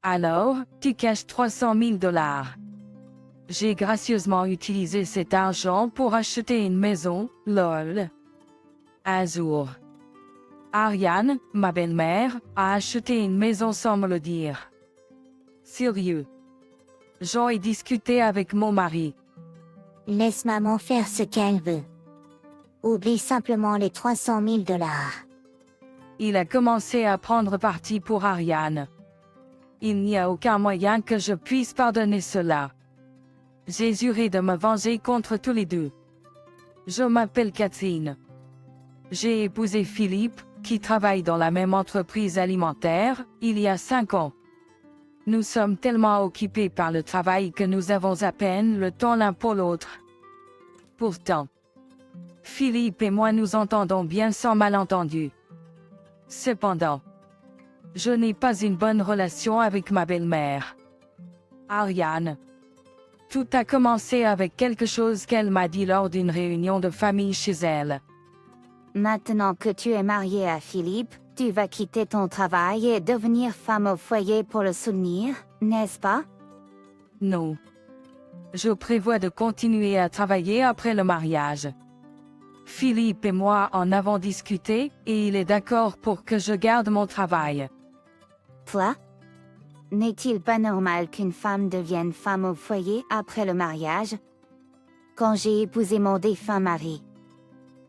Alors, tu caches 300 000 $. J'ai gracieusement utilisé cet argent pour acheter une maison, lol. Un jour, Ariane, ma belle-mère, a acheté une maison sans me le dire. Sérieux. J'en ai discuté avec mon mari. Laisse maman faire ce qu'elle veut. Oublie simplement les 300 000 $. Il a commencé à prendre parti pour Ariane. Il n'y a aucun moyen que je puisse pardonner cela. J'ai juré de me venger contre tous les deux. Je m'appelle Catherine. J'ai épousé Philippe, qui travaille dans la même entreprise alimentaire, il y a 5 ans. Nous sommes tellement occupés par le travail que nous avons à peine le temps l'un pour l'autre. Pourtant, Philippe et moi nous entendons bien sans malentendu. Cependant, je n'ai pas une bonne relation avec ma belle-mère. Ariane. Tout a commencé avec quelque chose qu'elle m'a dit lors d'une réunion de famille chez elle. Maintenant que tu es marié à Philippe, tu vas quitter ton travail et devenir femme au foyer pour le soutenir, n'est-ce pas? Non. Je prévois de continuer à travailler après le mariage. Philippe et moi en avons discuté, et il est d'accord pour que je garde mon travail. Toi? N'est-il pas normal qu'une femme devienne femme au foyer après le mariage? Quand j'ai épousé mon défunt mari,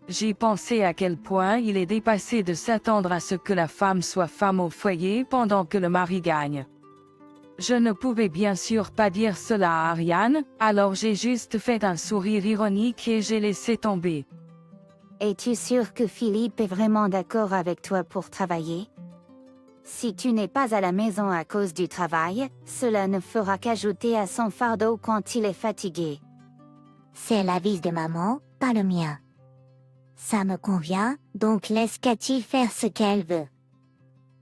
J'ai pensé à quel point il est dépassé de s'attendre à ce que la femme soit femme au foyer pendant que le mari gagne. Je ne pouvais bien sûr pas dire cela à Ariane, alors j'ai juste fait un sourire ironique et j'ai laissé tomber. es-tu sûr que Philippe est vraiment d'accord avec toi pour travailler? Si tu n'es pas à la maison à cause du travail, cela ne fera qu'ajouter à son fardeau quand il est fatigué. C'est l'avis de maman, pas le mien. Ça me convient, donc laisse Cathy faire ce qu'elle veut.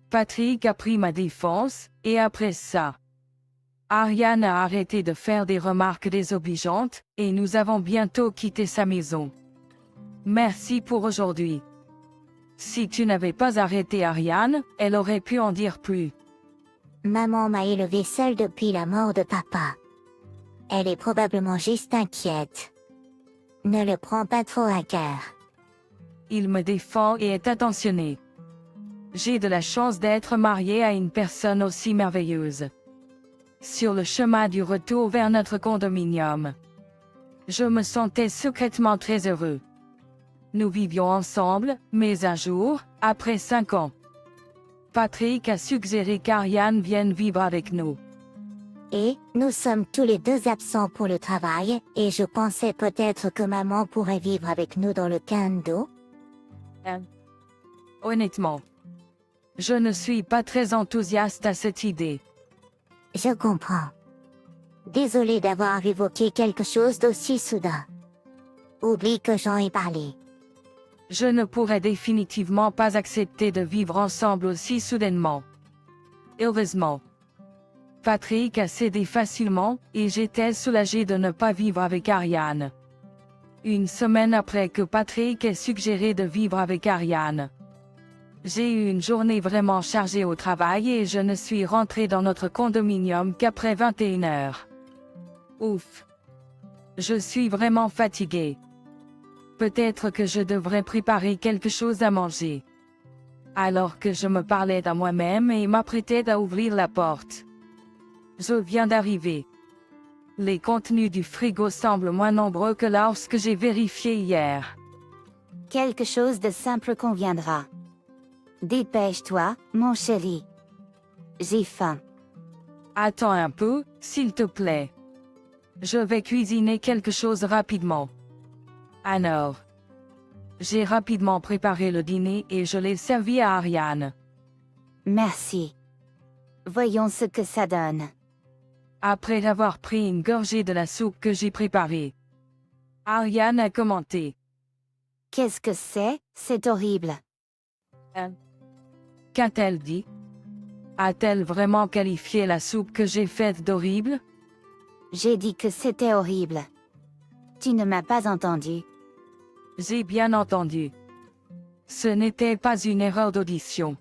Patrick a pris ma défense, et après ça, Ariane a arrêté de faire des remarques désobligeantes, et nous avons bientôt quitté sa maison. Merci pour aujourd'hui. Si tu n'avais pas arrêté Ariane, elle aurait pu en dire plus. Maman m'a élevée seule depuis la mort de papa. Elle est probablement juste inquiète. Ne le prends pas trop à cœur. Il me défend et est attentionné. J'ai de la chance d'être mariée à une personne aussi merveilleuse. Sur le chemin du retour vers notre condominium, je me sentais secrètement très heureux. Nous vivions ensemble, mais un jour, après 5 ans, Patrick a suggéré qu'Ariane vienne vivre avec nous. Et, nous sommes tous les deux absents pour le travail, et je pensais peut-être que maman pourrait vivre avec nous dans le condo. Honnêtement, je ne suis pas très enthousiaste à cette idée. Je comprends. Désolée d'avoir évoqué quelque chose d'aussi soudain. Oublie que j'en ai parlé. Je ne pourrais définitivement pas accepter de vivre ensemble aussi soudainement. Heureusement, Patrick a cédé facilement, et j'étais soulagée de ne pas vivre avec Ariane. Une semaine après que Patrick ait suggéré de vivre avec Ariane, j'ai eu une journée vraiment chargée au travail et je ne suis rentrée dans notre condominium qu'après 21 heures. Ouf! Je suis vraiment fatiguée. Peut-être que je devrais préparer quelque chose à manger. Alors que je me parlais à moi-même et m'apprêtais à ouvrir la porte, je viens d'arriver. Les contenus du frigo semblent moins nombreux que lorsque j'ai vérifié hier. Quelque chose de simple conviendra. Dépêche-toi, mon chéri. J'ai faim. Attends un peu, s'il te plaît. Je vais cuisiner quelque chose rapidement. Alors, j'ai rapidement préparé le dîner et je l'ai servi à Ariane. Merci. Voyons ce que ça donne. Après avoir pris une gorgée de la soupe que j'ai préparée, Ariane a commenté. Qu'est-ce que c'est? C'est horrible. Qu'a-t-elle dit? A-t-elle vraiment qualifié la soupe que j'ai faite d'horrible? J'ai dit que c'était horrible. Tu ne m'as pas entendu. J'ai bien entendu. Ce n'était pas une erreur d'audition.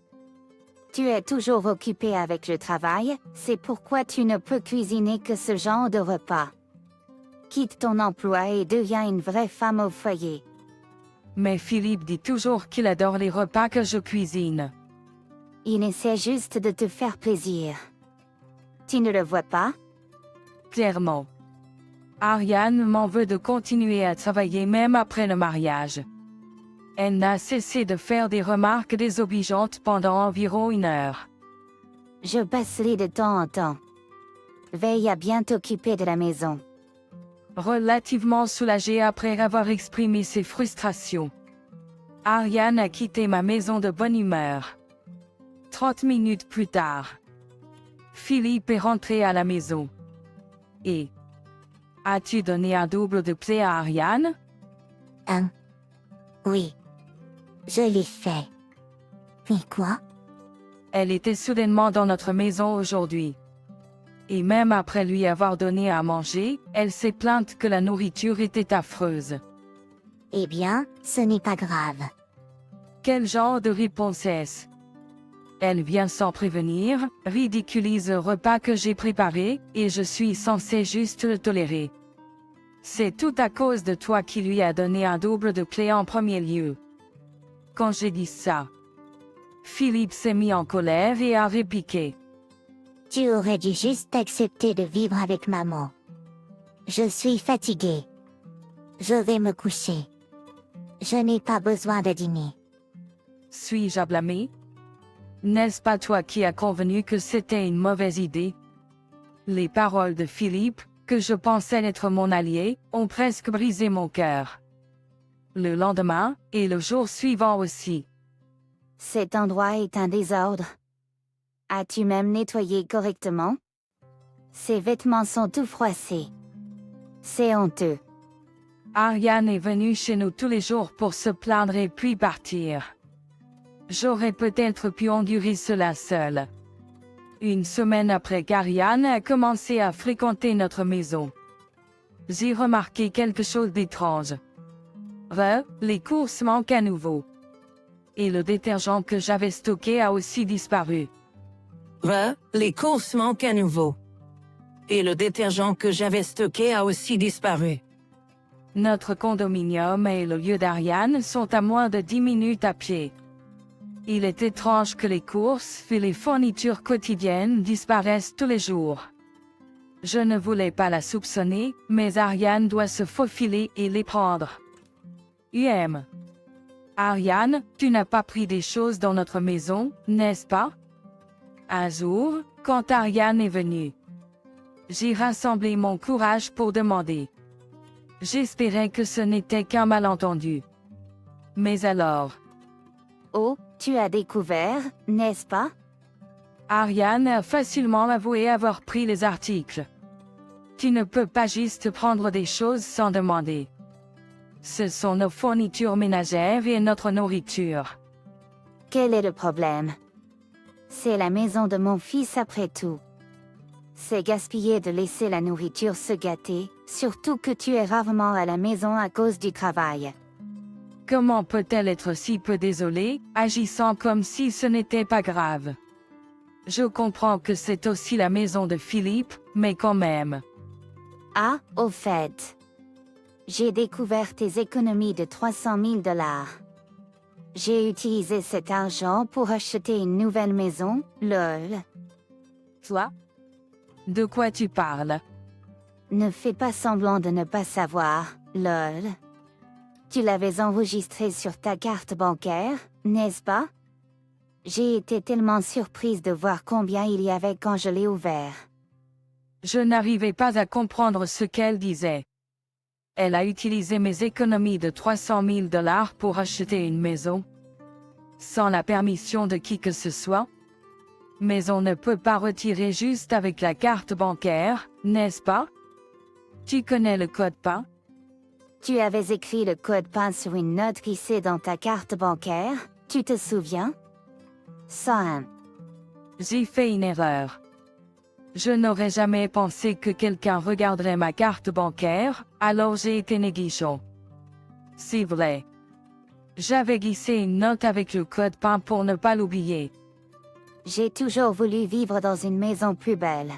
Tu es toujours occupé avec le travail, c'est pourquoi tu ne peux cuisiner que ce genre de repas. Quitte ton emploi et deviens une vraie femme au foyer. Mais Philippe dit toujours qu'il adore les repas que je cuisine. Il essaie juste de te faire plaisir. Tu ne le vois pas? Clairement. Ariane m'en veut de continuer à travailler même après le mariage. Elle n'a cessé de faire des remarques désobligeantes pendant environ 1 heure. Je passerai de temps en temps. Veille à bien t'occuper de la maison. Relativement soulagée après avoir exprimé ses frustrations, Ariane a quitté ma maison de bonne humeur. 30 minutes plus tard, Philippe est rentré à la maison. Et as-tu donné un double de play à Ariane? Oui. Je l'ai fait. Mais quoi? Elle était soudainement dans notre maison aujourd'hui. Et même après lui avoir donné à manger, elle s'est plainte que la nourriture était affreuse. Eh bien, ce n'est pas grave. Quel genre de réponse est-ce? Elle vient sans prévenir, ridiculise le repas que j'ai préparé, et je suis censé juste le tolérer. C'est tout à cause de toi qui lui a donné un double de play en premier lieu. Quand j'ai dit ça, Philippe s'est mis en colère et a répliqué. Tu aurais dû juste accepter de vivre avec maman. Je suis fatiguée. Je vais me coucher. Je n'ai pas besoin de dîner. Suis-je à blâmer? N'est-ce pas toi qui as convenu que c'était une mauvaise idée? Les paroles de Philippe, que je pensais être mon allié, ont presque brisé mon cœur. Le lendemain, et le jour suivant aussi. Cet endroit est un désordre. As-tu même nettoyé correctement? Ces vêtements sont tout froissés. C'est honteux. Ariane est venue chez nous tous les jours pour se plaindre et puis partir. J'aurais peut-être pu endurer cela seule. 1 semaine après qu'Ariane a commencé à fréquenter notre maison, j'ai remarqué quelque chose d'étrange. Les courses manquent à nouveau. Et le détergent que j'avais stocké a aussi disparu. Les courses manquent à nouveau. Et le détergent que j'avais stocké a aussi disparu. Notre condominium et le lieu d'Ariane sont à moins de 10 minutes à pied. Il est étrange que les courses et les fournitures quotidiennes disparaissent tous les jours. Je ne voulais pas la soupçonner, mais Ariane doit se faufiler et les prendre. Ariane, tu n'as pas pris des choses dans notre maison, n'est-ce pas? Un jour, quand Ariane est venue, j'ai rassemblé mon courage pour demander. J'espérais que ce n'était qu'un malentendu. Mais alors, Oh, tu as découvert, n'est-ce pas? Ariane a facilement avoué avoir pris les articles. Tu ne peux pas juste prendre des choses sans demander. Ce sont nos fournitures ménagères et notre nourriture. Quel est le problème? C'est la maison de mon fils après tout. C'est gaspiller de laisser la nourriture se gâter, surtout que tu es rarement à la maison à cause du travail. Comment peut-elle être si peu désolée, agissant comme si ce n'était pas grave? Je comprends que c'est aussi la maison de Philippe, mais quand même. Ah, au fait. J'ai découvert tes économies de 300 000 $. J'ai utilisé cet argent pour acheter une nouvelle maison, lol. Toi? De quoi tu parles? Ne fais pas semblant de ne pas savoir, lol. Tu l'avais enregistré sur ta carte bancaire, n'est-ce pas? J'ai été tellement surprise de voir combien il y avait quand je l'ai ouvert. Je n'arrivais pas à comprendre ce qu'elle disait. Elle a utilisé mes économies de 300 000 $ pour acheter une maison. Sans la permission de qui que ce soit. Mais on ne peut pas retirer juste avec la carte bancaire, n'est-ce pas? Tu connais le code PIN? Tu avais écrit le code PIN sur une note glissée dans ta carte bancaire, tu te souviens? 101. J'ai fait une erreur. Je n'aurais jamais pensé que quelqu'un regarderait ma carte bancaire, alors j'ai été négligent. C'est vrai. J'avais glissé une note avec le code PIN pour ne pas l'oublier. J'ai toujours voulu vivre dans une maison plus belle.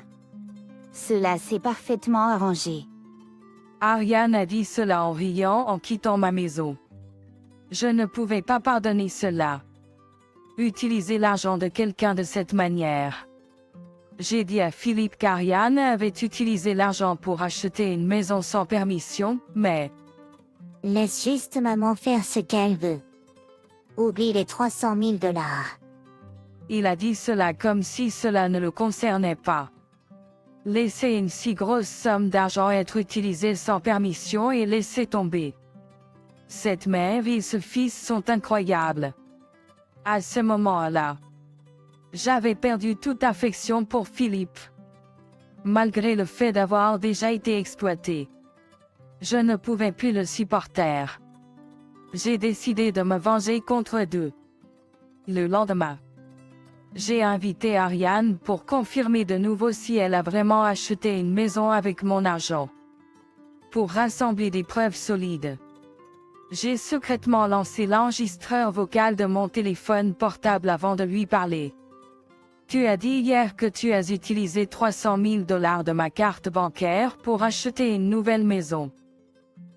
Cela s'est parfaitement arrangé. Ariane a dit cela en riant en quittant ma maison. Je ne pouvais pas pardonner cela. Utiliser l'argent de quelqu'un de cette manière. J'ai dit à Philippe qu'Ariane avait utilisé l'argent pour acheter une maison sans permission, mais Laisse juste maman faire ce qu'elle veut. Oublie les 300 000 $. il a dit cela comme si cela ne le concernait pas. Laisser une si grosse somme d'argent être utilisée sans permission et laisser tomber. Cette mère et ce fils sont incroyables. À ce moment-là, j'avais perdu toute affection pour Philippe. Malgré le fait d'avoir déjà été exploité. Je ne pouvais plus le supporter. J'ai décidé de me venger contre eux. Le lendemain, j'ai invité Ariane pour confirmer de nouveau si elle a vraiment acheté une maison avec mon argent. Pour rassembler des preuves solides. J'ai secrètement lancé l'enregistreur vocal de mon téléphone portable avant de lui parler. Tu as dit hier que tu as utilisé 300 000 $ de ma carte bancaire pour acheter une nouvelle maison.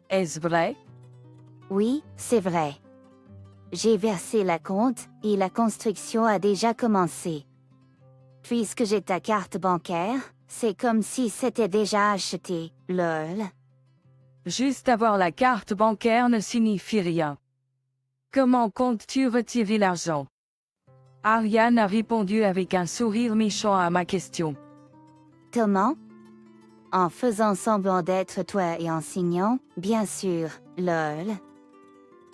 Est-ce vrai? Oui, c'est vrai. J'ai versé la compte et la construction a déjà commencé. Puisque j'ai ta carte bancaire, c'est comme si c'était déjà acheté, lol. Juste avoir la carte bancaire ne signifie rien. Comment comptes-tu retirer l'argent? Ariane a répondu avec un sourire méchant à ma question. Comment? En faisant semblant d'être toi et en signant, bien sûr, lol.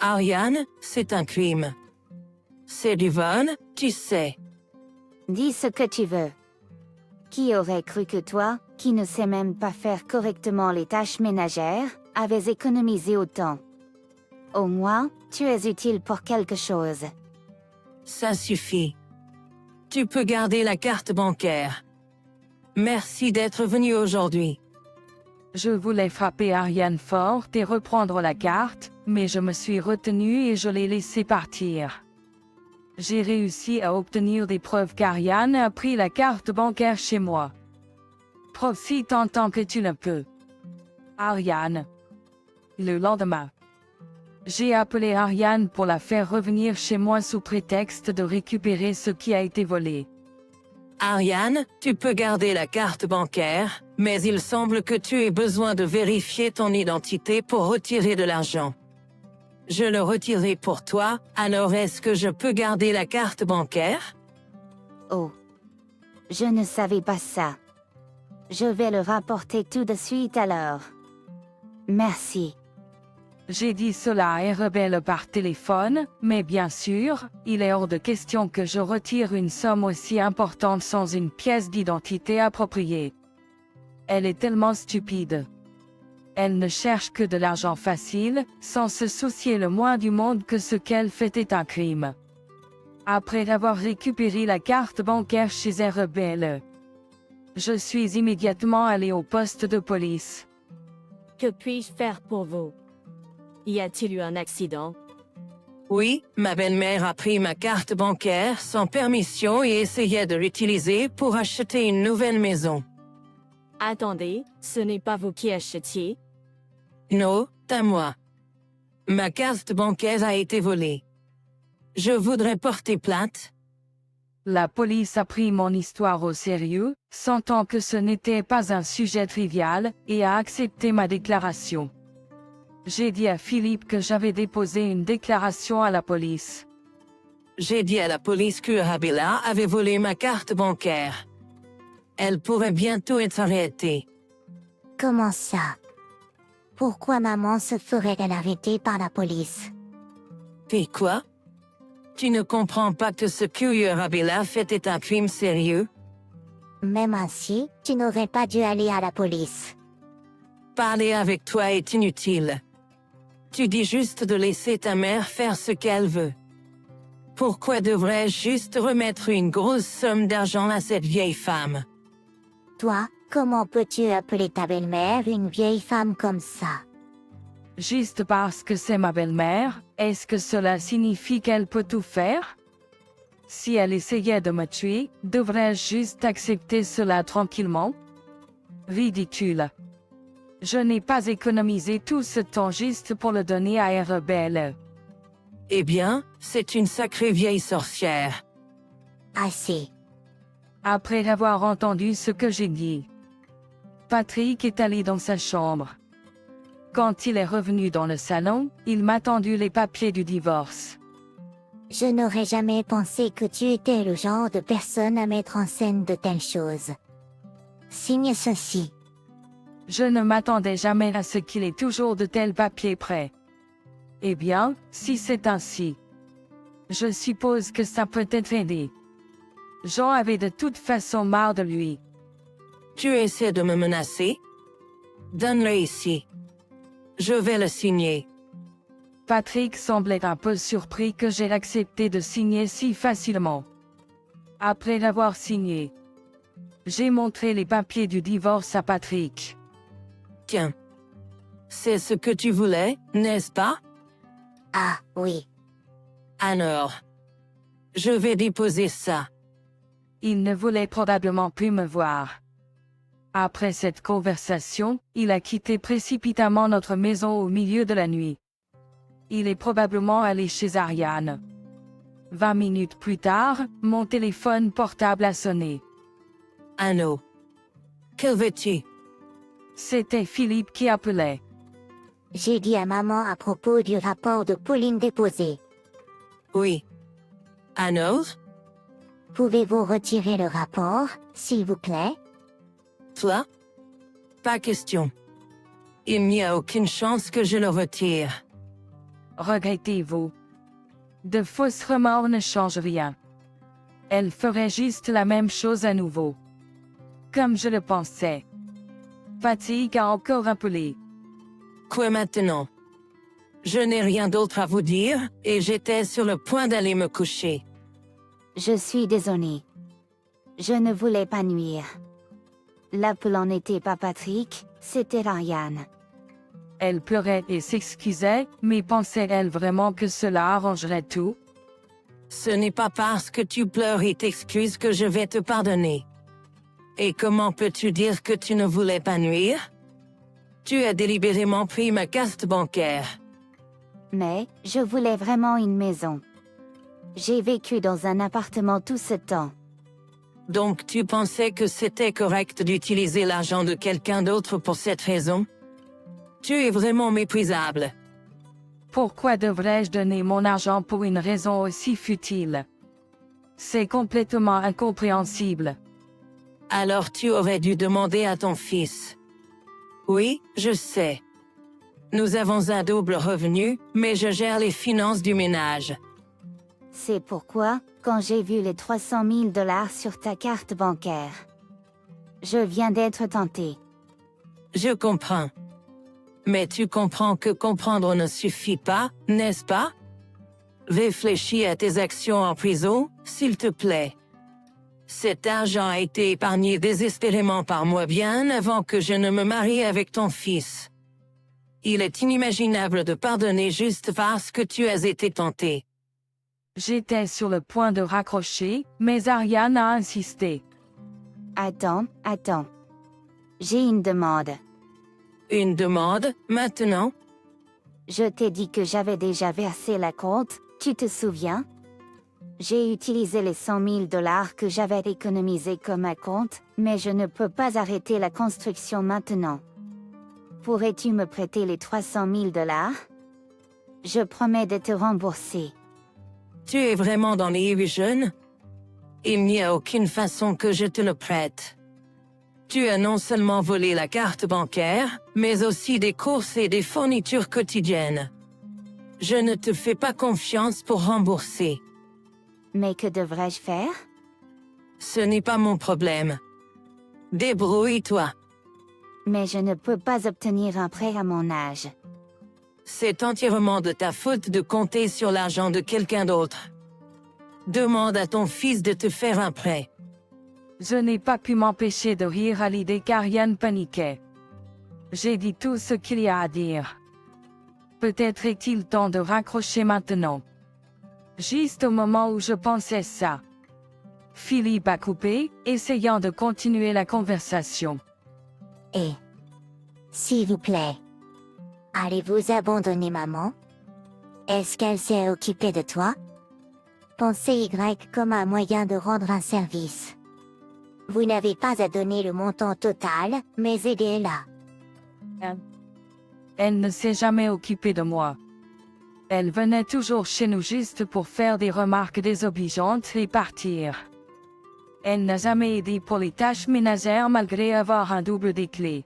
Ariane, c'est un crime. C'est du vol, tu sais. Dis ce que tu veux. Qui aurait cru que toi, qui ne sais même pas faire correctement les tâches ménagères, avais économisé autant? Au moins, tu es utile pour quelque chose. Ça suffit. Tu peux garder la carte bancaire. Merci d'être venu aujourd'hui. Je voulais frapper Ariane fort et reprendre la carte, mais je me suis retenue et je l'ai laissé partir. J'ai réussi à obtenir des preuves qu'Ariane a pris la carte bancaire chez moi. Profite en tant que tu le peux. Ariane. Le lendemain. J'ai appelé Ariane pour la faire revenir chez moi sous prétexte de récupérer ce qui a été volé. Ariane, tu peux garder la carte bancaire, mais il semble que tu aies besoin de vérifier ton identité pour retirer de l'argent. Je le retirerai pour toi, alors est-ce que je peux garder la carte bancaire? Oh. Je ne savais pas ça. Je vais le rapporter tout de suite alors. Merci. J'ai dit cela à Rebelle par téléphone, mais bien sûr, il est hors de question que je retire une somme aussi importante sans une pièce d'identité appropriée. Elle est tellement stupide. Elle ne cherche que de l'argent facile, sans se soucier le moins du monde que ce qu'elle fait est un crime. Après avoir récupéré la carte bancaire chez Rebelle, je suis immédiatement allé au poste de police. Que puis-je faire pour vous? Y a-t-il eu un accident? Oui, ma belle-mère a pris ma carte bancaire sans permission et essayait de l'utiliser pour acheter une nouvelle maison. Attendez, ce n'est pas vous qui achetiez? Non, à moi. Ma carte bancaire a été volée. Je voudrais porter plainte. La police a pris mon histoire au sérieux, sentant que ce n'était pas un sujet trivial, et a accepté ma déclaration. J'ai dit à Philippe que j'avais déposé une déclaration à la police. J'ai dit à la police que Arabella avait volé ma carte bancaire. Elle pourrait bientôt être arrêtée. Comment ça? Pourquoi maman se ferait-elle arrêter par la police? Et quoi? Tu ne comprends pas que ce que Arabella fait est un crime sérieux? Même ainsi, tu n'aurais pas dû aller à la police. Parler avec toi est inutile. Tu dis juste de laisser ta mère faire ce qu'elle veut. Pourquoi devrais-je juste remettre une grosse somme d'argent à cette vieille femme? Toi, comment peux-tu appeler ta belle-mère une vieille femme comme ça? Juste parce que c'est ma belle-mère, est-ce que cela signifie qu'elle peut tout faire? Si elle essayait de me tuer, devrais-je juste accepter cela tranquillement? Ridicule. Je n'ai pas économisé tout ce temps juste pour le donner à un rebelle. Eh bien, c'est une sacrée vieille sorcière. Assez. Après avoir entendu ce que j'ai dit, Patrick est allé dans sa chambre. Quand il est revenu dans le salon, il m'a tendu les papiers du divorce. Je n'aurais jamais pensé que tu étais le genre de personne à mettre en scène de telles choses. Signe ceci. Je ne m'attendais jamais à ce qu'il ait toujours de tels papiers prêts. Eh bien, si c'est ainsi, je suppose que ça peut être aidé. Jean avait de toute façon marre de lui. Tu essaies de me menacer? Donne-le ici. Je vais le signer. Patrick semblait un peu surpris que j'ai accepté de signer si facilement. Après l'avoir signé, j'ai montré les papiers du divorce à Patrick. Tiens. C'est ce que tu voulais, n'est-ce pas? Ah, oui. Alors. Je vais déposer ça. Il ne voulait probablement plus me voir. Après cette conversation, il a quitté précipitamment notre maison au milieu de la nuit. Il est probablement allé chez Ariane. 20 minutes plus tard, mon téléphone portable a sonné. Anno. Que veux-tu? C'était Philippe qui appelait. J'ai dit à maman à propos du rapport de Pauline déposé. Oui. Anno? Pouvez-vous retirer le rapport, s'il vous plaît? Toi? Pas question. Il n'y a aucune chance que je le retire. Regrettez-vous? De fausses remords ne changent rien. Elle ferait juste la même chose à nouveau. Comme je le pensais. Patrick a encore appelé. Quoi maintenant? Je n'ai rien d'autre à vous dire, et j'étais sur le point d'aller me coucher. Je suis désolée. Je ne voulais pas nuire. L'appelant n'était pas Patrick, c'était Ariane. Elle pleurait et s'excusait, mais pensait-elle vraiment que cela arrangerait tout? Ce n'est pas parce que tu pleures et t'excuses que je vais te pardonner. Et comment peux-tu dire que tu ne voulais pas nuire? Tu as délibérément pris ma carte bancaire. Mais, je voulais vraiment une maison. J'ai vécu dans un appartement tout ce temps. Donc tu pensais que c'était correct d'utiliser l'argent de quelqu'un d'autre pour cette raison? Tu es vraiment méprisable. Pourquoi devrais-je donner mon argent pour une raison aussi futile? C'est complètement incompréhensible. Alors tu aurais dû demander à ton fils. Oui, je sais. Nous avons un double revenu, mais je gère les finances du ménage. C'est pourquoi, quand j'ai vu les 300 000 $ sur ta carte bancaire, je viens d'être tentée. Je comprends. Mais tu comprends que comprendre ne suffit pas, n'est-ce pas? Réfléchis à tes actions en prison, s'il te plaît. Cet argent a été épargné désespérément par moi bien avant que je ne me marie avec ton fils. Il est inimaginable de pardonner juste parce que tu as été tenté. J'étais sur le point de raccrocher, mais Ariane a insisté. Attends. J'ai une demande. Une demande, maintenant? Je t'ai dit que j'avais déjà versé la compte, tu te souviens? J'ai utilisé les 100 000 $ que j'avais économisés comme un compte, mais je ne peux pas arrêter la construction maintenant. Pourrais-tu me prêter les 300 000 $? Je promets de te rembourser. Tu es vraiment dans les illusions? Il n'y a aucune façon que je te le prête. Tu as non seulement volé la carte bancaire, mais aussi des courses et des fournitures quotidiennes. Je ne te fais pas confiance pour rembourser. Mais que devrais-je faire? Ce n'est pas mon problème. Débrouille-toi. Mais je ne peux pas obtenir un prêt à mon âge. C'est entièrement de ta faute de compter sur l'argent de quelqu'un d'autre. Demande à ton fils de te faire un prêt. Je n'ai pas pu m'empêcher de rire à l'idée qu'Ariane paniquait. J'ai dit tout ce qu'il y a à dire. Peut-être est-il temps de raccrocher maintenant. Juste au moment où je pensais ça, Philippe a coupé, essayant de continuer la conversation. Et, s'il vous plaît, allez-vous abandonner maman? Est-ce qu'elle s'est occupée de toi? Pensez Y comme un moyen de rendre un service. Vous n'avez pas à donner le montant total, mais aidez-la. Elle ne s'est jamais occupée de moi. Elle venait toujours chez nous juste pour faire des remarques désobligeantes et partir. Elle n'a jamais aidé pour les tâches ménagères malgré avoir un double des clés.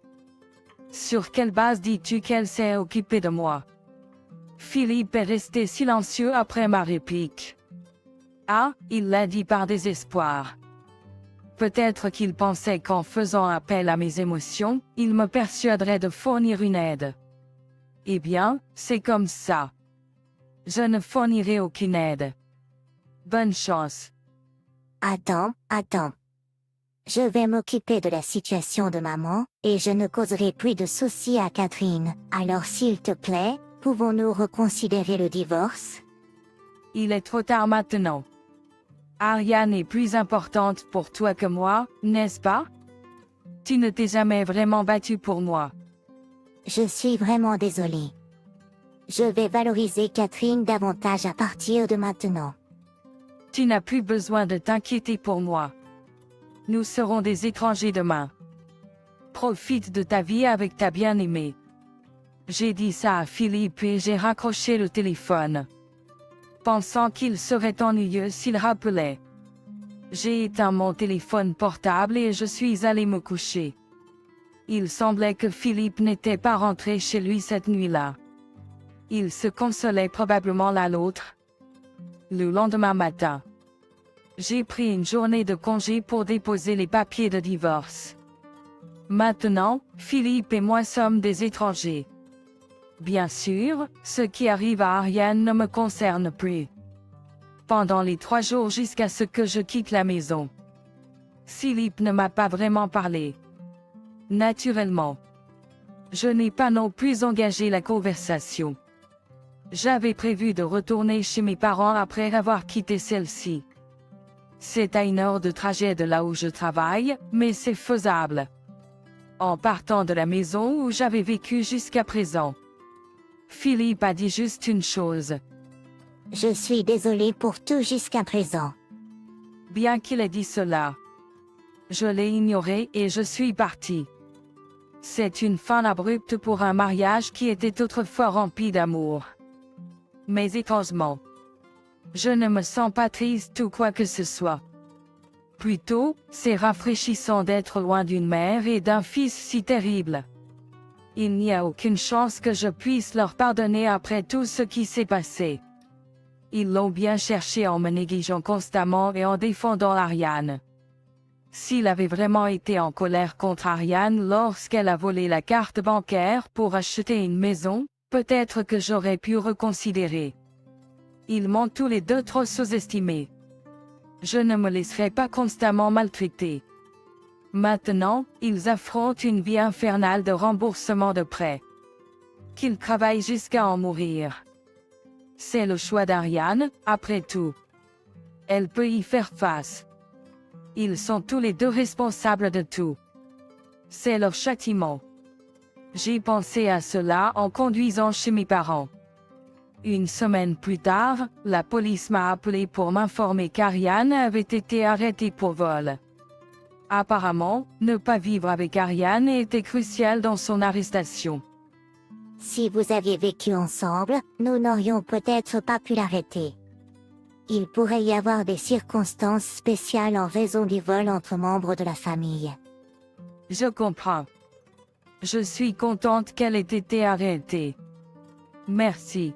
Sur quelle base dis-tu qu'elle s'est occupée de moi? Philippe est resté silencieux après ma réplique. Ah, il l'a dit par désespoir. Peut-être qu'il pensait qu'en faisant appel à mes émotions, il me persuaderait de fournir une aide. Eh bien, c'est comme ça. Je ne fournirai aucune aide. Bonne chance. Attends. Je vais m'occuper de la situation de maman, et je ne causerai plus de soucis à Catherine. Alors s'il te plaît, pouvons-nous reconsidérer le divorce? Il est trop tard maintenant. Ariane est plus importante pour toi que moi, n'est-ce pas? Tu ne t'es jamais vraiment battu pour moi. Je suis vraiment désolée. Je vais valoriser Catherine davantage à partir de maintenant. Tu n'as plus besoin de t'inquiéter pour moi. Nous serons des étrangers demain. Profite de ta vie avec ta bien-aimée. J'ai dit ça à Philippe et j'ai raccroché le téléphone, pensant qu'il serait ennuyeux s'il rappelait. J'ai éteint mon téléphone portable et je suis allé me coucher. Il semblait que Philippe n'était pas rentré chez lui cette nuit-là. Ils se consolaient probablement l'un l'autre. Le lendemain matin, j'ai pris une journée de congé pour déposer les papiers de divorce. Maintenant, Philippe et moi sommes des étrangers. Bien sûr, ce qui arrive à Ariane ne me concerne plus. Pendant les 3 jours jusqu'à ce que je quitte la maison, Philippe ne m'a pas vraiment parlé. Naturellement, je n'ai pas non plus engagé la conversation. J'avais prévu de retourner chez mes parents après avoir quitté celle-ci. C'est à 1 heure de trajet de là où je travaille, mais c'est faisable. En partant de la maison où j'avais vécu jusqu'à présent, Philippe a dit juste une chose. Je suis désolée pour tout jusqu'à présent. Bien qu'il ait dit cela, je l'ai ignoré et je suis parti. C'est une fin abrupte pour un mariage qui était autrefois rempli d'amour. Mais étrangement, je ne me sens pas triste ou quoi que ce soit. Plutôt, c'est rafraîchissant d'être loin d'une mère et d'un fils si terribles. Il n'y a aucune chance que je puisse leur pardonner après tout ce qui s'est passé. Ils l'ont bien cherché en me négligeant constamment et en défendant Ariane. S'il avait vraiment été en colère contre Ariane lorsqu'elle a volé la carte bancaire pour acheter une maison, peut-être que j'aurais pu reconsidérer. Ils m'ont tous les deux trop sous-estimé. Je ne me laisserai pas constamment maltraiter. Maintenant, ils affrontent une vie infernale de remboursement de prêts. Qu'ils travaillent jusqu'à en mourir. C'est le choix d'Ariane, après tout. Elle peut y faire face. Ils sont tous les deux responsables de tout. C'est leur châtiment. J'ai pensé à cela en conduisant chez mes parents. 1 semaine plus tard, la police m'a appelé pour m'informer qu'Ariane avait été arrêtée pour vol. Apparemment, ne pas vivre avec Ariane était crucial dans son arrestation. Si vous aviez vécu ensemble, nous n'aurions peut-être pas pu l'arrêter. Il pourrait y avoir des circonstances spéciales en raison du vol entre membres de la famille. Je comprends. Je suis contente qu'elle ait été arrêtée. Merci.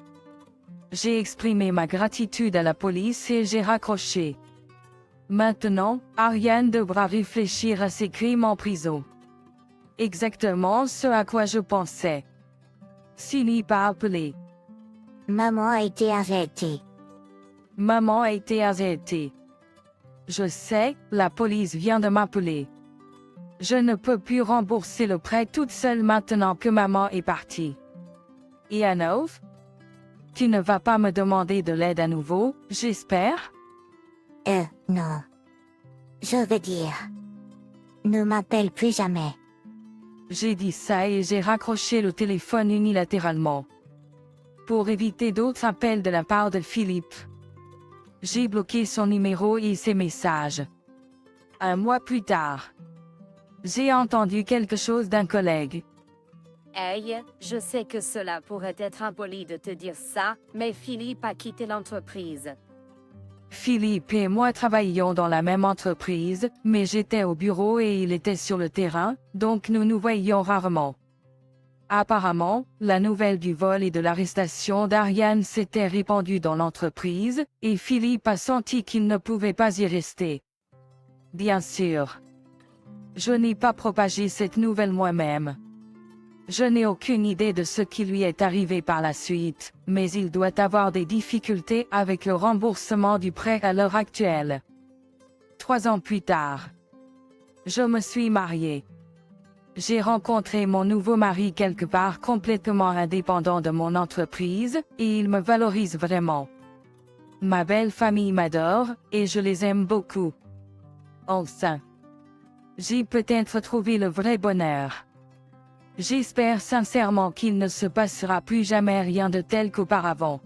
J'ai exprimé ma gratitude à la police et j'ai raccroché. Maintenant, Ariane devra réfléchir à ses crimes en prison. Exactement ce à quoi je pensais. Philippe a appelé. Maman a été arrêtée. Maman a été arrêtée. Je sais, la police vient de m'appeler. Je ne peux plus rembourser le prêt toute seule maintenant que maman est partie. Et à neuf? Tu ne vas pas me demander de l'aide à nouveau, j'espère? Non. Je veux dire, ne m'appelle plus jamais. J'ai dit ça et j'ai raccroché le téléphone unilatéralement. Pour éviter d'autres appels de la part de Philippe, j'ai bloqué son numéro et ses messages. Un mois plus tard, j'ai entendu quelque chose d'un collègue. Hey, je sais que cela pourrait être impoli de te dire ça, mais Philippe a quitté l'entreprise. Philippe et moi travaillions dans la même entreprise, mais j'étais au bureau et il était sur le terrain, donc nous nous voyions rarement. Apparemment, la nouvelle du vol et de l'arrestation d'Ariane s'était répandue dans l'entreprise, et Philippe a senti qu'il ne pouvait pas y rester. Bien sûr. Je n'ai pas propagé cette nouvelle moi-même. Je n'ai aucune idée de ce qui lui est arrivé par la suite, mais il doit avoir des difficultés avec le remboursement du prêt à l'heure actuelle. 3 ans plus tard, je me suis mariée. J'ai rencontré mon nouveau mari quelque part complètement indépendant de mon entreprise, et il me valorise vraiment. Ma belle famille m'adore, et je les aime beaucoup. Enfin, j'ai peut-être trouvé le vrai bonheur. J'espère sincèrement qu'il ne se passera plus jamais rien de tel qu'auparavant.